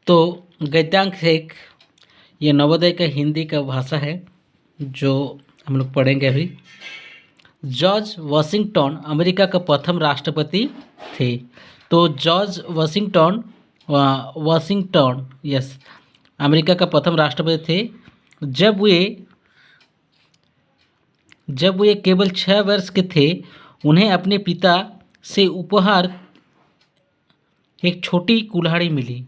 तो गद्यांश एक ये नवोदय का हिंदी का भाषा है जो हम लोग पढ़ेंगे अभी। जॉर्ज वाशिंगटन अमेरिका का प्रथम राष्ट्रपति थे। तो George Washington Washington yes America का प्रथम राष्ट्रपति थे। जब वे केवल 6 वर्ष के थे, उन्हें अपने पिता से उपहार एक छोटी कुल्हाड़ी मिली।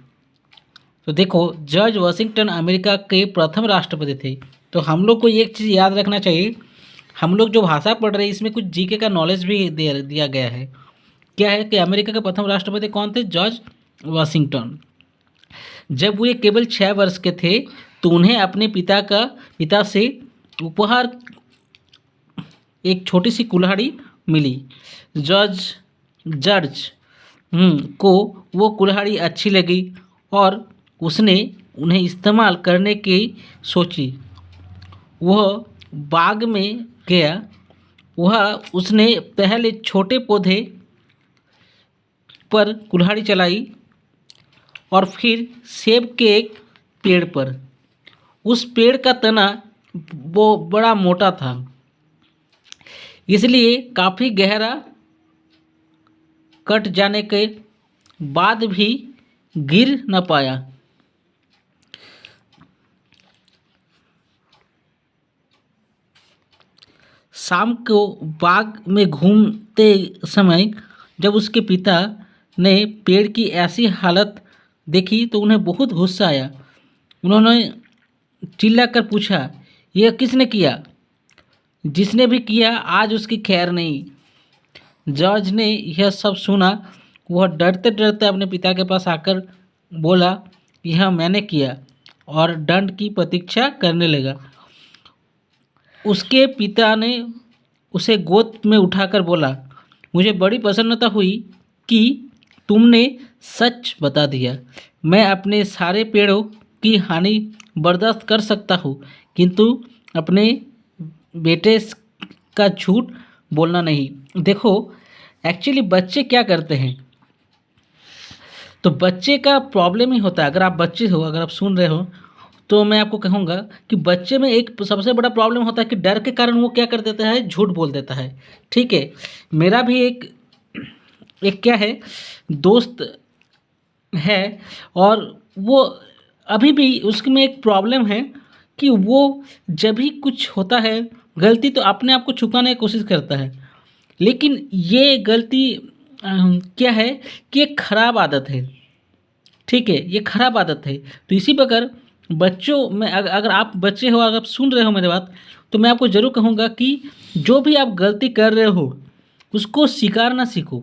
तो देखो, जॉर्ज वाशिंगटन अमेरिका के प्रथम राष्ट्रपति थे। तो हम लोग को एक चीज़ याद रखना चाहिए, हम लोग जो भाषा पढ़ रहे हैं इसमें कुछ जीके का नॉलेज भी दिया गया है। क्या है कि अमेरिका के प्रथम राष्ट्रपति कौन थे? George Washington. जब वे केवल 6 वर्ष के थे तो उन्हें अपने पिता से उपहार एक छोटी सी कुल्हाड़ी मिली। जॉर्ज को वो कुल्हाड़ी अच्छी लगी और उसने उन्हें इस्तेमाल करने की सोची। वह बाग में गया। उसने पहले छोटे पौधे पर कुल्हाड़ी चलाई और फिर सेब के एक पेड़ पर। उस पेड़ का तना वो बड़ा मोटा था, इसलिए काफ़ी गहरा कट जाने के बाद भी गिर न पाया। शाम को बाग में घूमते समय जब उसके पिता ने पेड़ की ऐसी हालत देखी तो उन्हें बहुत गुस्सा आया। उन्होंने चिल्लाकर पूछा, यह किसने किया? जिसने भी किया आज उसकी खैर नहीं। जॉर्ज ने यह सब सुना। वह डरते डरते अपने पिता के पास आकर बोला, यह मैंने किया, और दंड की प्रतीक्षा करने लगा। उसके पिता ने उसे गोद में उठाकर बोला, मुझे बड़ी प्रसन्नता हुई कि तुमने सच बता दिया। मैं अपने सारे पेड़ों की हानि बर्दाश्त कर सकता हूँ, किंतु अपने बेटे का झूठ बोलना नहीं। देखो, एक्चुअली बच्चे क्या करते हैं, तो बच्चे का प्रॉब्लम ही होता है। अगर आप बच्चे हो, अगर आप सुन रहे हो, तो मैं आपको कहूँगा कि बच्चे में एक सबसे बड़ा प्रॉब्लम होता है कि डर के कारण वो क्या कर देता है, झूठ बोल देता है। ठीक है, मेरा भी एक क्या है, दोस्त है, और वो अभी भी उसमें एक प्रॉब्लम है कि वो जब भी कुछ होता है गलती तो अपने आप को छुपाने की कोशिश करता है, लेकिन ये गलती क्या है कि एक खराब आदत है। ठीक है, ये खराब आदत है। तो इसी प्रकार बच्चों में अगर आप बच्चे हो, अगर आप सुन रहे हो मेरी बात, तो मैं आपको ज़रूर कहूँगा कि जो भी आप गलती कर रहे हो उसको स्वीकारना सीखो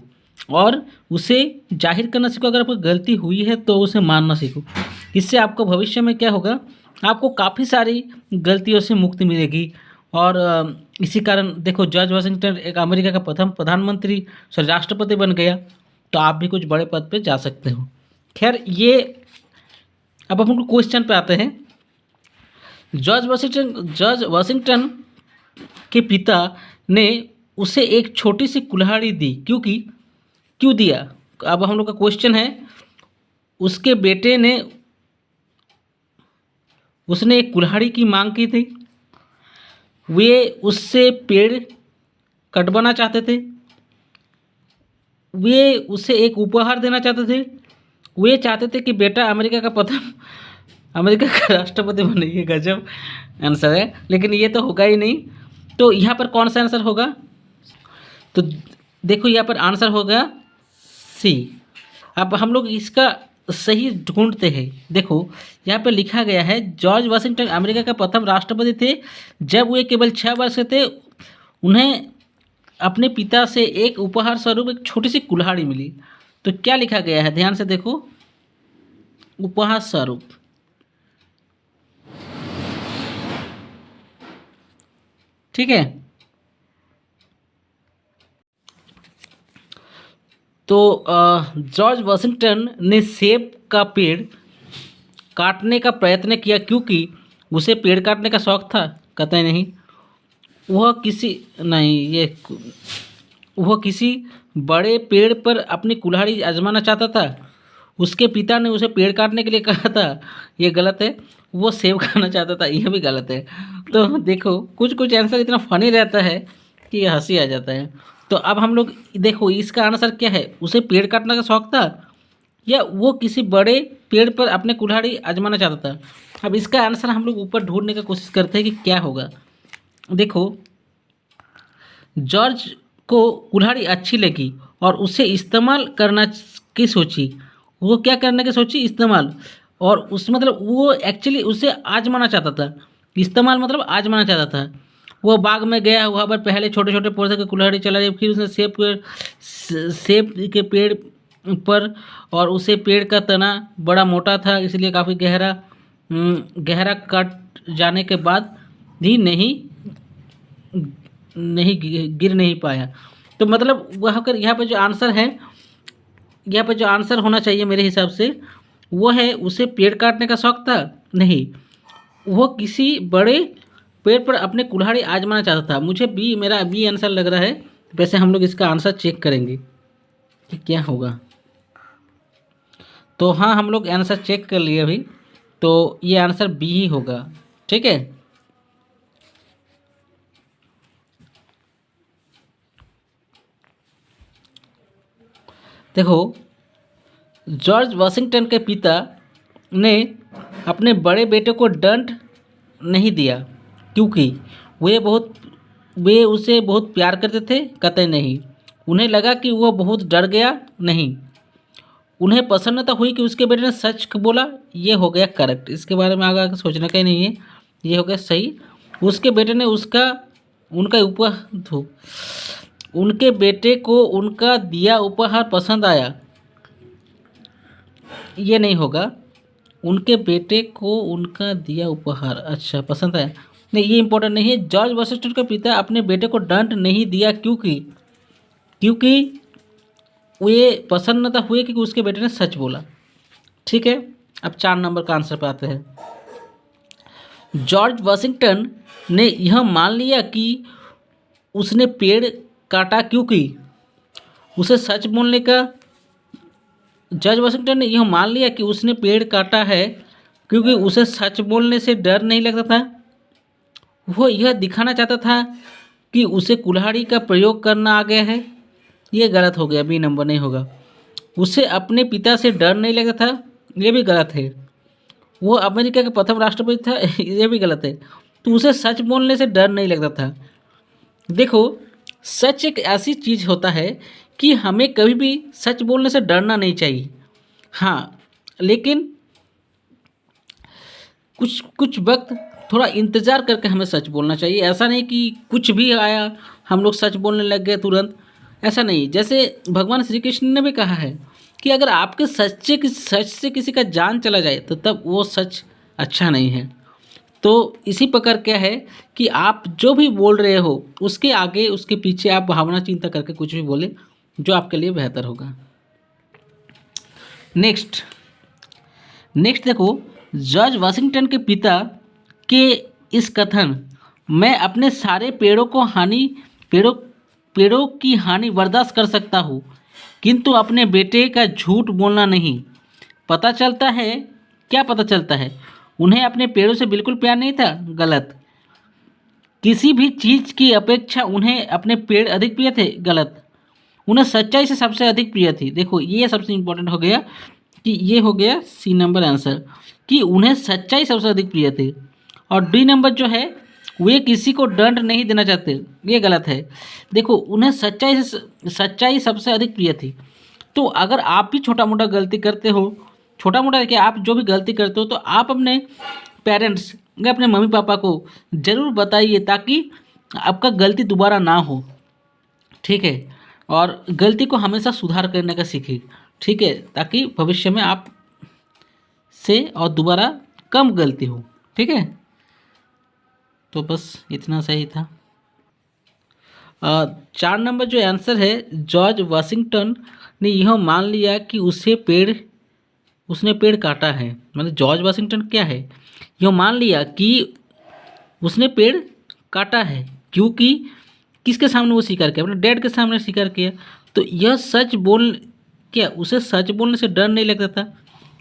और उसे जाहिर करना सीखो। अगर आपको गलती हुई है तो उसे मानना सीखो। इससे आपको भविष्य में क्या होगा, आपको काफ़ी सारी गलतियों से मुक्ति मिलेगी। और इसी कारण देखो, जॉर्ज वाशिंगटन एक अमेरिका का प्रथम प्रधानमंत्री राष्ट्रपति बन गया, तो आप भी कुछ बड़े पद पे जा सकते हो। खैर, ये अब हम लोग क्वेश्चन पे आते हैं। जॉर्ज वाशिंगटन के पिता ने उसे एक छोटी सी कुल्हाड़ी दी, क्यों दिया? अब हम लोग का क्वेश्चन है, उसके बेटे ने उसने एक कुल्हाड़ी की मांग की थी। वे उससे पेड़ कटवाना चाहते थे। वे उसे एक उपहार देना चाहते थे। वे चाहते थे कि बेटा अमेरिका का राष्ट्रपति बने। ये गजब आंसर है, लेकिन ये तो होगा ही नहीं। तो यहाँ पर कौन सा आंसर होगा? तो देखो, यहाँ पर आंसर होगा सी। अब हम लोग इसका सही ढूंढते हैं। देखो, यहाँ पर लिखा गया है, जॉर्ज वाशिंगटन अमेरिका का प्रथम राष्ट्रपति थे। जब वे केवल 6 वर्ष के थे, उन्हें अपने पिता से एक उपहार स्वरूप एक छोटी सी कुल्हाड़ी मिली। तो क्या लिखा गया है, ध्यान से देखो, उपहार स्वरूप। ठीक है, तो जॉर्ज वाशिंगटन ने सेब का पेड़ काटने का प्रयत्न किया क्योंकि उसे पेड़ काटने का शौक था? कतई नहीं। वह किसी बड़े पेड़ पर अपनी कुल्हाड़ी आजमाना चाहता था। उसके पिता ने उसे पेड़ काटने के लिए कहा था, ये गलत है। वो सेब खाना चाहता था, ये भी गलत है। तो देखो कुछ कुछ आंसर इतना फनी रहता है कि हंसी आ जाता है। तो अब हम लोग देखो इसका आंसर क्या है, उसे पेड़ काटने का शौक था या वो किसी बड़े पेड़ पर अपने कुल्हाड़ी आजमाना चाहता था। अब इसका आंसर हम लोग ऊपर ढूंढने का कोशिश करते हैं कि क्या होगा। देखो जॉर्ज को कुल्हाड़ी अच्छी लगी और उसे इस्तेमाल करना की सोची। वो क्या करने की सोची, इस्तेमाल। और उस मतलब वो एक्चुअली उसे आजमाना चाहता था, इस्तेमाल मतलब आजमाना चाहता था। वो बाग में गया, वहाँ पर पहले छोटे छोटे पौधे की कुल्हाड़ी चलाई, फिर उसने सेब के पेड़ पर, और उसे पेड़ का तना बड़ा मोटा था इसलिए काफ़ी गहरा कट जाने के बाद भी नहीं गिर नहीं पाया। तो मतलब वहाँ कर यहाँ पर जो आंसर है, यहाँ पर जो आंसर होना चाहिए मेरे हिसाब से वो है, उसे पेड़ काटने का शौक था नहीं, वो किसी बड़े पेड़ पर अपने कुल्हाड़ी आजमाना चाहता था। मुझे बी, मेरा बी आंसर लग रहा है। वैसे हम लोग इसका आंसर चेक करेंगे कि क्या होगा। तो हाँ, हम लोग आंसर चेक कर लिए अभी, तो ये आंसर बी ही होगा। ठीक है। देखो जॉर्ज वाशिंगटन के पिता ने अपने बड़े बेटे को दंड नहीं दिया क्योंकि वे उसे बहुत प्यार करते थे, कतई नहीं। उन्हें लगा कि वह बहुत डर गया नहीं। उन्हें प्रसन्नता हुई कि उसके बेटे ने सच बोला। ये हो गया करेक्ट, इसके बारे में आगे सोचने का ही नहीं है, ये हो गया सही। उसके बेटे ने उनके बेटे को उनका दिया उपहार पसंद आया। ये नहीं होगा, उनके बेटे को उनका दिया उपहार अच्छा पसंद आया, नहीं ये इंपॉर्टेंट नहीं है। जॉर्ज वाशिंगटन के पिता अपने बेटे को दंड नहीं दिया क्योंकि वे प्रसन्नता हुए कि उसके बेटे ने सच बोला। ठीक है। अब 4 नंबर का आंसर पे आते हैं। जॉर्ज वाशिंगटन ने यह मान लिया कि उसने पेड़ काटा क्योंकि उसे सच बोलने का जॉर्ज वाशिंगटन ने यह मान लिया कि उसने पेड़ काटा है क्योंकि उसे सच बोलने से डर नहीं लगता था। वो यह दिखाना चाहता था कि उसे कुल्हाड़ी का प्रयोग करना आ गया है। ये गलत हो गया, बी नंबर नहीं होगा। उसे अपने पिता से डर नहीं लगता था, ये भी गलत है। वो अमेरिका के प्रथम राष्ट्रपति था, ये भी गलत है। तो उसे सच बोलने से डर नहीं लगता था। देखो सच एक ऐसी चीज़ होता है कि हमें कभी भी सच बोलने से डरना नहीं चाहिए। हाँ, लेकिन कुछ कुछ वक्त थोड़ा इंतज़ार करके हमें सच बोलना चाहिए। ऐसा नहीं कि कुछ भी आया हम लोग सच बोलने लग गए तुरंत, ऐसा नहीं। जैसे भगवान श्री कृष्ण ने भी कहा है कि अगर आपके सच से किसी का जान चला जाए तो तब वो सच अच्छा नहीं है। तो इसी प्रकार क्या है कि आप जो भी बोल रहे हो उसके आगे उसके पीछे आप भावना चिंता करके कुछ भी बोले जो आपके लिए बेहतर होगा। नेक्स्ट देखो जॉर्ज वाशिंगटन के पिता के इस कथन, मैं अपने सारे पेड़ों की हानि बर्दाश्त कर सकता हूँ किंतु अपने बेटे का झूठ बोलना नहीं। पता चलता है, क्या पता चलता है, उन्हें अपने पेड़ों से बिल्कुल प्यार नहीं था। गलत। किसी भी चीज़ की अपेक्षा उन्हें अपने पेड़ अधिक प्रिय थे। गलत। उन्हें सच्चाई से सबसे अधिक प्रिय थी। देखो ये सबसे इम्पोर्टेंट हो गया कि ये हो गया सी नंबर आंसर कि उन्हें सच्चाई सबसे अधिक प्रिय थी। और डी नंबर जो है वे किसी को दंड नहीं देना चाहते, ये गलत है। देखो उन्हें सच्चाई सबसे अधिक प्रिय थी। तो अगर आप भी छोटा मोटा गलती करते हो, छोटा मोटा क्या आप जो भी गलती करते हो, तो आप अपने पेरेंट्स या अपने मम्मी पापा को ज़रूर बताइए ताकि आपका गलती दोबारा ना हो। ठीक है। और गलती को हमेशा सुधार करने का सीखिए। ठीक है, ताकि भविष्य में आप से और दोबारा कम गलती हो। ठीक है। तो बस इतना सही था। 4 नंबर जो आंसर है, जॉर्ज वाशिंगटन ने यह मान लिया कि उसने पेड़ काटा है। मतलब जॉर्ज वाशिंगटन क्या है, यह मान लिया कि उसने पेड़ काटा है क्योंकि किसके सामने वो स्वीकार किया, अपने डैड के सामने स्वीकार किया। तो यह क्या उसे सच बोलने से डर नहीं लगता था?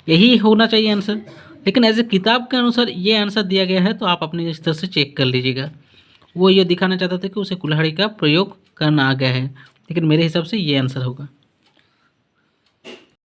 यही होना चाहिए आंसर। लेकिन ऐसे किताब के अनुसार ये आंसर दिया गया है, तो आप अपने इस तरह से चेक कर लीजिएगा। वो ये दिखाना चाहता था कि उसे कुल्हाड़ी का प्रयोग करना आ गया है, लेकिन मेरे हिसाब से ये आंसर होगा।